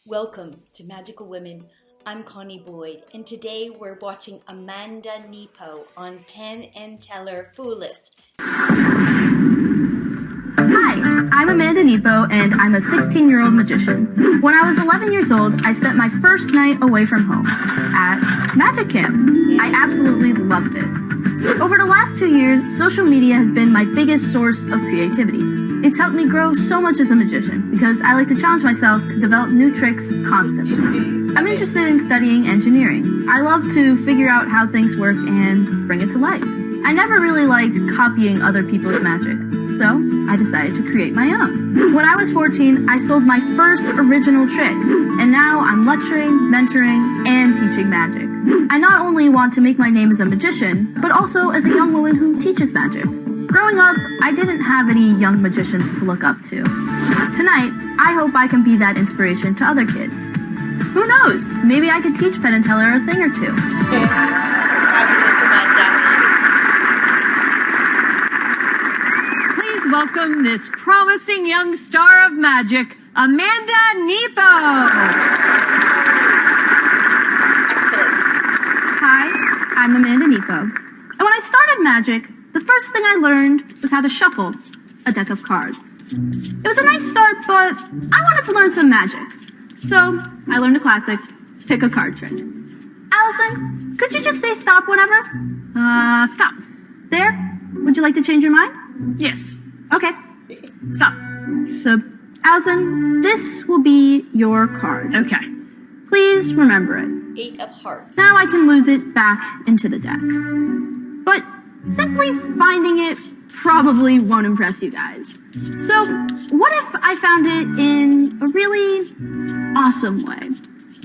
Welcome to Magical Women. I'm Connie Boyd, and today we're watching Amanda Nepo on Penn and Tellerfoolus. Hi, I'm Amanda Nepo, and I'm a 16-year-old magician. When I was 11 years old, I spent my first night away from home at magic camp. I absolutely loved it. Over the last 2 years, social media has been my biggest source of creativity. It's helped me grow so much as a magician because I like to challenge myself to develop new tricks constantly. I'm interested in studying engineering. I love to figure out how things work and bring it to life. I never really liked copying other people's magic, so I decided to create my own. When I was 14, I sold my first original trick, and now I'm lecturing, mentoring, and teaching magic. I not only want to make my name as a magician, but also as a young woman who teaches magic. Growing up, I didn't have any young magicians to look up to. Tonight, I hope I can be that inspiration to other kids. Who knows? Maybe I could teach Penn and Teller a thing or two. Please welcome this promising young star of magic, Amanda Nepo. Excellent. Hi, I'm Amanda Nepo. And when I started magic, the first thing I learned was how to shuffle a deck of cards. It was a nice start, but I wanted to learn some magic. So I learned a classic, pick a card trick. Allison, could you just say stop whenever? Stop. There? Would you like to change your mind? Yes. Okay. Stop. So, Allison, this will be your card. Okay. Please remember it. 8 of hearts. Now I can lose it back into the deck. But simply finding it probably won't impress you guys. So, what if I found it in a really awesome way?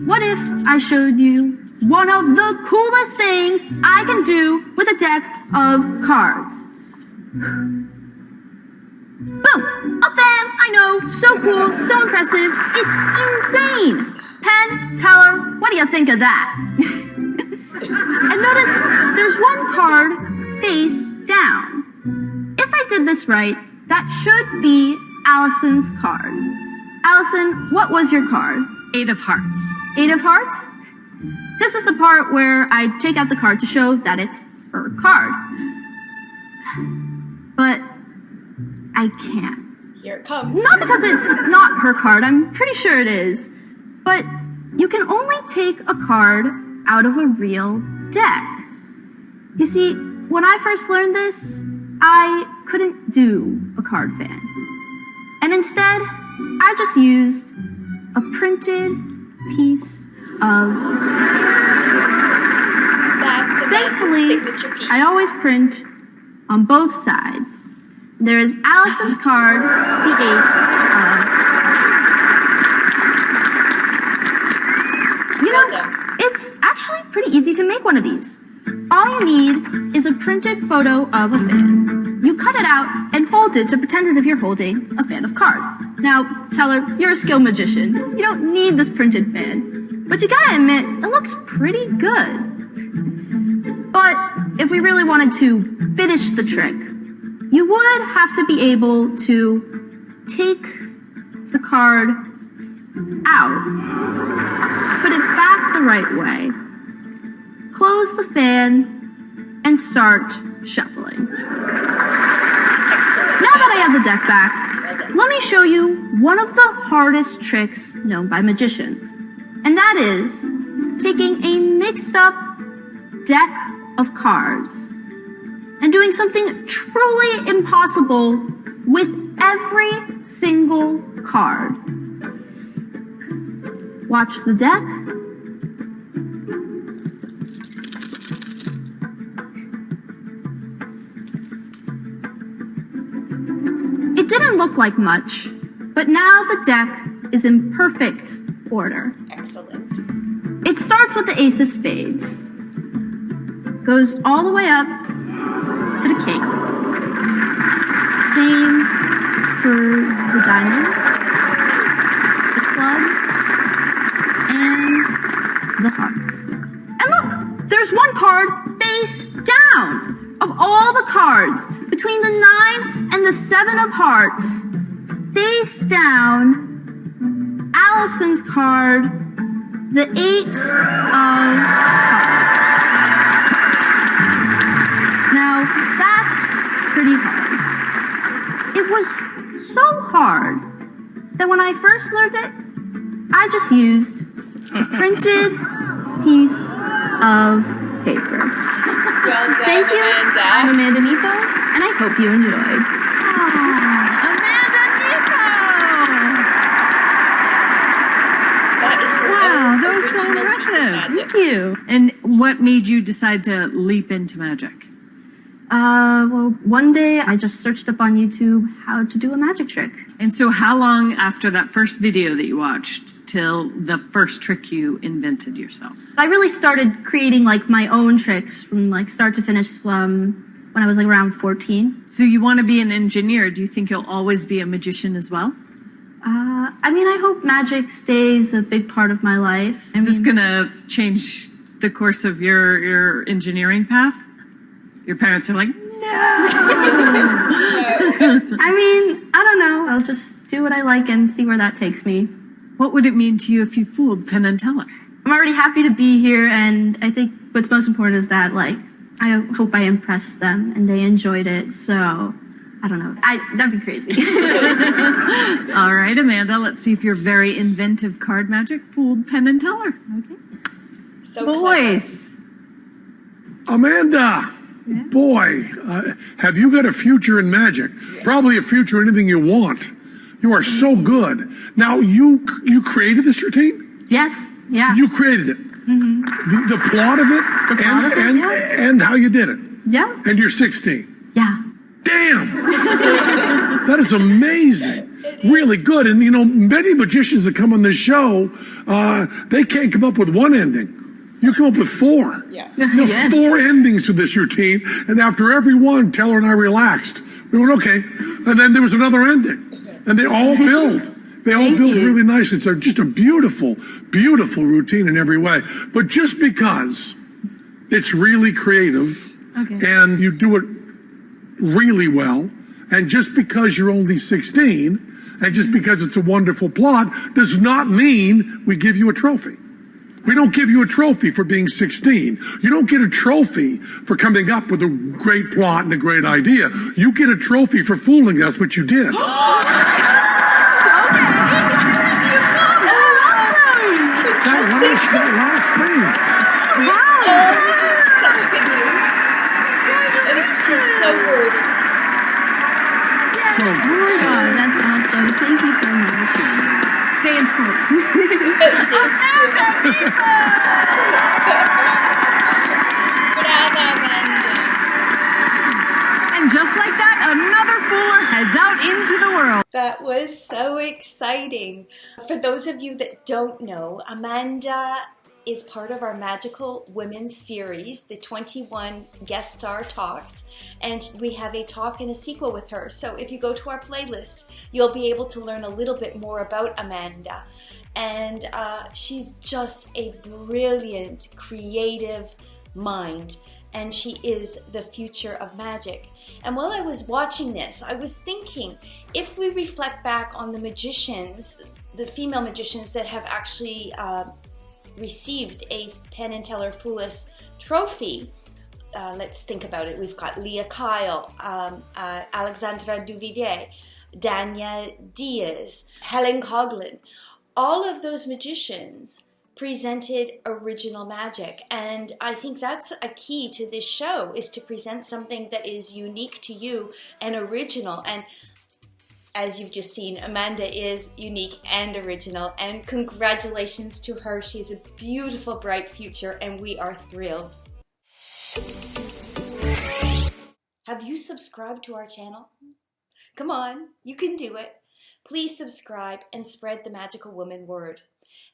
What if I showed you one of the coolest things I can do with a deck of cards? Boom! A fan! I know! So cool! So impressive! It's insane! Penn, Teller, what do you think of that? And notice there's one card face down. If I did this right, that should be Allison's card. Allison, what was your card? 8 of hearts. 8 of hearts? This is the part where I take out the card to show that it's her card. But I can't. Here it comes. Not because it's not her card, I'm pretty sure it is. But you can only take a card out of a real deck. You see, when I first learned this, I couldn't do a card fan. And instead, I just used a printed piece of... That's Thankfully, signature piece. I always print on both sides. There is Allison's card, the 8 of... You know, it's actually pretty easy to make one of these. All you need is a printed photo of a fan. You cut it out and hold it to pretend as if you're holding a fan of cards. Now, Teller, you're a skilled magician. You don't need this printed fan. But you gotta admit, it looks pretty good. But if we really wanted to finish the trick, you would have to be able to take the card out, put it back the right way, close the fan, and start shuffling. Excellent. Now that I have the deck back, let me show you one of the hardest tricks known by magicians. And that is taking a mixed up deck of cards and doing something truly impossible with every single card. Watch the deck. It didn't look like much, but now the deck is in perfect order. Excellent. It starts with the Ace of Spades, goes all the way up to the King. Same for the diamonds, the clubs, and the hearts. And look, there's one card face down. Of all the cards, between the 9 and the 7 of hearts, face down, Allison's card, the 8 of Cups. Now, that's pretty hard. It was so hard that when I first learned it, I just used a printed piece of paper. Well done, Thank you. Amanda. I'm Amanda Nepo, and I hope you enjoyed. Amanda Nepo! That is her Wow, own that was so original piece of impressive. magic. Thank you. And what made you decide to leap into magic? Well, one day I just searched up on YouTube how to do a magic trick. And so how long after that first video that you watched till the first trick you invented yourself? I really started creating like my own tricks from like start to finish when I was like around 14. So you want to be an engineer. Do you think you'll always be a magician as well? I mean, I hope magic stays a big part of my life. Is this going to change the course of your engineering path? Your parents are like, no! I mean, I don't know. I'll just do what I like and see where that takes me. What would it mean to you if you fooled Penn and Teller? I'm already happy to be here, and I think what's most important is that, like, I hope I impressed them and they enjoyed it. So, I don't know. That'd be crazy. All right, Amanda, let's see if your very inventive card magic fooled Penn and Teller. Okay. So Boys. Amanda, boy, have you got a future in magic? Probably a future in anything you want. You are so good. Now, you created this routine? Yes. Yeah. You created it. Mm-hmm. The plot of it, The plot of it, yeah. and how you did it. Yeah. And you're 16. Yeah. Damn! That is amazing. Really good. And, you know, many magicians that come on this show, they can't come up with one ending. You come up with 4. Yeah. You know, Yes. 4 endings to this routine. And after every one, Teller and I relaxed. We went, okay. And then there was another ending. And they all build. They all build really nice. It's just a beautiful, beautiful routine in every way. But just because it's really creative and you do it really well, and just because you're only 16, and just because it's a wonderful plot, does not mean we give you a trophy. We don't give you a trophy for being 16. You don't get a trophy for coming up with a great plot and a great idea. You get a trophy for fooling us, which you did. That last thing. Wow. This is such good news. It's just so worthy. So, Oh my God, that's awesome. Thank you so much. Stay in school. Brava, Amanda. And just like that, another Fooler heads out into the world. That was so exciting. For those of you that don't know, Amanda is part of our Magical Women series, the 21 guest star talks, and we have a talk and a sequel with her. So if you go to our playlist, you'll be able to learn a little bit more about Amanda. And she's just a brilliant, creative mind, and she is the future of magic. And while I was watching this, I was thinking, if we reflect back on the magicians, the female magicians that have actually received a Penn and Teller FOOLER trophy, let's think about it. We've got Leah Kyle, Alexandra Duvivier, Dania Diaz, Helen Coughlin. All of those magicians presented original magic, and I think that's a key to this show, is to present something that is unique to you and original. And as you've just seen, Amanda is unique and original, and congratulations to her. She's a beautiful, bright future, and we are thrilled. Have you subscribed to our channel? Come on, you can do it. Please subscribe and spread the Magical Woman word.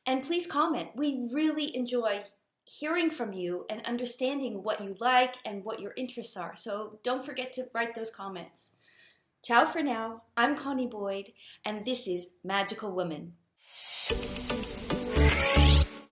And please comment. We really enjoy hearing from you and understanding what you like and what your interests are. So don't forget to write those comments. Ciao for now. I'm Connie Boyd, and this is Magical Woman.